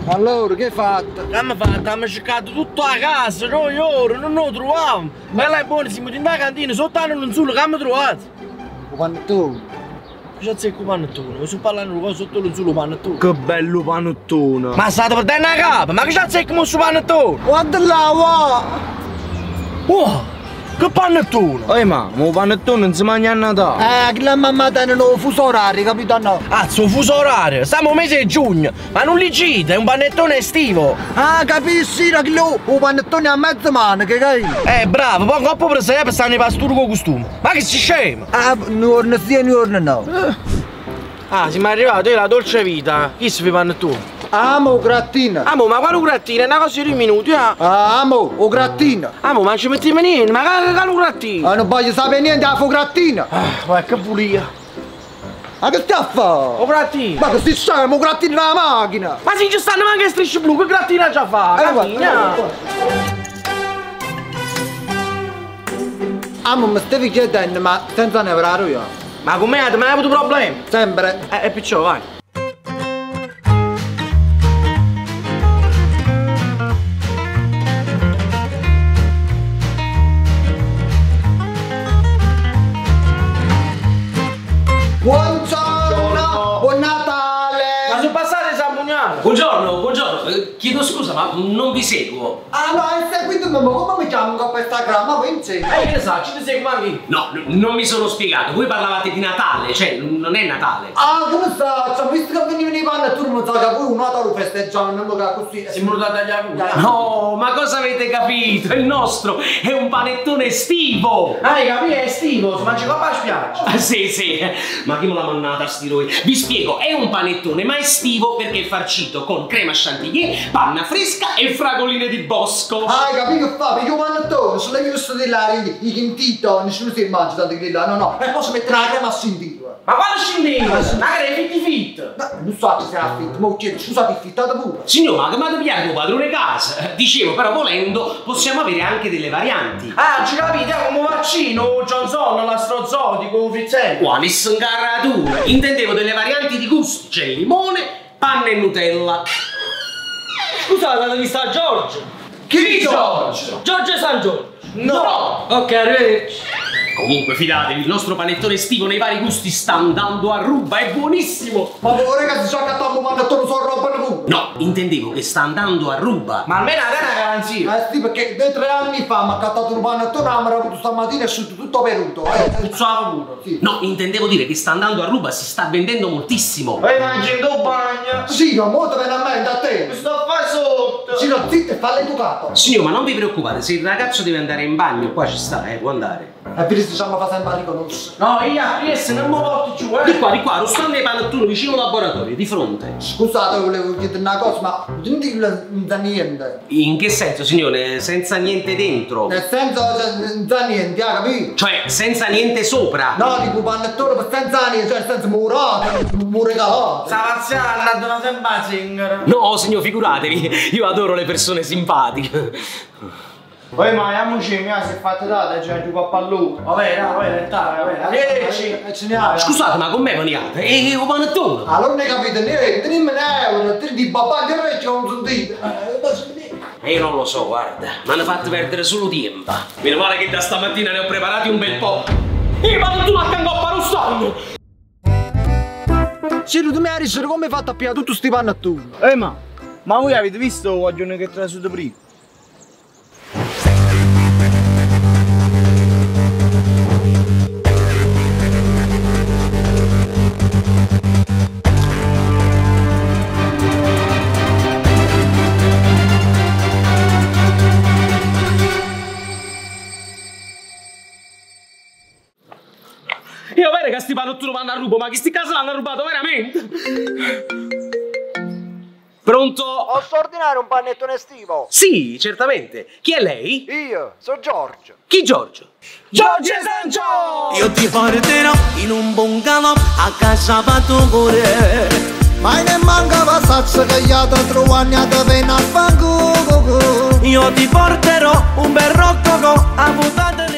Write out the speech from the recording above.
Allora, che hai fatto? Che abbiamo fatto? Abbiamo cercato tutto a casa, noi ora, non lo troviamo. Ma là è buono, siamo in una cantina, sotto hanno non solo, che abbiamo trovato? Un panettone. Cosa c'è con panettone? Mi sto parlando di cosa sotto lo solo panettone. Che bello panettone! Ma state perdendo la capa, ma che c'è con questo panettone? Guarda là, va! Wow, che panettone! Ma un panettone non si mangia a Natale! Che la mamma tiene il fuso orario, capito no? Ah, sul fuso orario, stiamo al mese di giugno, ma non li cita, è un panettone estivo. Ah, capisci, che un panettone a mezza mano, che hai? Bravo, poi coppo per sé per stare nei pastori con costume. Ma che si scema? Ah, giorno sì e giorno no. Ah, siamo arrivati alla dolce vita. Chi si fa panettone? Amo, grattina. Amo, ma quale grattina? È una cosa di minuti, ah? Amo, o grattina. Amo, ma non ci mettiamo niente, ma che grattina? Non voglio sapere niente della grattina. Vai, che pulia. Ma che stai a fare? O grattina? Ma che stai scemo, grattina nella macchina. Ma sì, ci stanno anche le strisce blu, che grattina già fa? Grattina. Amo, mi stavi chiedendo, ma senza ne avrò io. Ma com'è? Ma hai avuto problemi? Sempre. E perciò, vai. Buongiorno, buon Natale! Ma sono passate San Pugnale? Buongiorno, buongiorno. Chiedo scusa, ma non vi seguo. Ah no, hai seguito me, ma come mi chiamo con Instagram? Ma poi insieme. Che ne sa, ci ti segui anche? No, non mi sono spiegato. Voi parlavate di Natale, cioè non è Natale. Ah, come sta? Ci ho visto che venivano i panni e tu non sai che voi un Natale lo festeggiamo, non lo così. Siamo venuti a tagliare pure. No, ma cosa avete capito? Il nostro è un panettone estivo. Hai capito? È estivo, si mangia qua a spiaggia. Ah, sì, ma chi me l'ha mannata sti roi? Vi spiego, è un panettone ma estivo perché è farcito con crema chantilly, panna fresca e fragoline di bosco. Ah, hai capito che fa? Perché un panettone, se lei visto dell'aria, i chintito, nessuno si mangia tanto che là, no. E poi si mette la crema a sentire. Ma quando scendeva? Ma che è fit? No, non so se sei affitto, ma chiedo, scusate, affittate pure. Signor, ma che mi ha pigliato il padrone casa? Dicevo, però volendo possiamo avere anche delle varianti. Ah, ci capite? È come vaccino, Johnson, l'astrozotico, Frizzelli. Quali scarrature? Intendevo delle varianti di gusti, c'è limone, panna e Nutella. Scusate, dove sta Giorgio? Chi Giorgio? Giorgio San Giorgio. No! Ok, arrivederci. Comunque fidatevi, il nostro panettone estivo nei vari gusti sta andando a ruba, è buonissimo! Ma voi ragazzi, già che un panettone sono roba pure. No, intendevo che sta andando a ruba. Ma almeno è una garanzia. Sì, perché 2 o 3 anni fa mi ha cattato un panettone, mi ha avuto stamattina e è tutto peruto. Puzzava pure. Sì. No, intendevo dire che sta andando a ruba, si sta vendendo moltissimo. Mangi in tuo bagno. Sì, no, molto veramente a te. Mi sto a fare sotto. Sì, no, zitto e falla educato. Signor, ma non vi preoccupate, se il ragazzo deve andare in bagno, qua ci sta, può andare. E per questo siamo fatti sempre riconoscere. No, io se non mi porti giù, Di qua, lo stand dei panettoni vicino al laboratorio, di fronte. Scusate, volevo chiedere una cosa, ma non non sa niente. In che senso, signore? Senza niente dentro? Nel senso, non sa niente, hai capito? Cioè, senza niente sopra? No, tipo panettone per senza niente, cioè nel senso murato, regalato. Sta paziando, andando sempre a zingara. No, signor, figuratevi, io adoro le persone simpatiche. Poi ma amici miei si è fatto data, già giù a pallone. Vabbè, arrivederci. Ce ne hai. Scusate, ma con me veniate? E un panettone? Allora ne capite niente, dimmi euro, te di babà che recci non sentite. Io non lo so, guarda, mi hanno fatto perdere solo tempo. Meno male che da stamattina ne ho preparati un bel po'. E panettone a cangoppa non stanno! Ciro, tu mi hai detto come hai fatto a pigliare tutti sti panettoni? Ma voi avete visto il guaglione che è trasuto prima? Io vero che sti panettoni vanno a rubo, ma chi sti casi l'hanno rubato veramente? Pronto? Posso ordinare un panettone estivo? Sì, certamente. Chi è lei? Io, sono Giorgio. Chi Giorgio? Giorgio Sancio! Io ti porterò in un bungalow a casa Patugure. Ma ne manca passazzo che io ti trovo a te a fanculo. Io ti porterò un bel rocco a buttare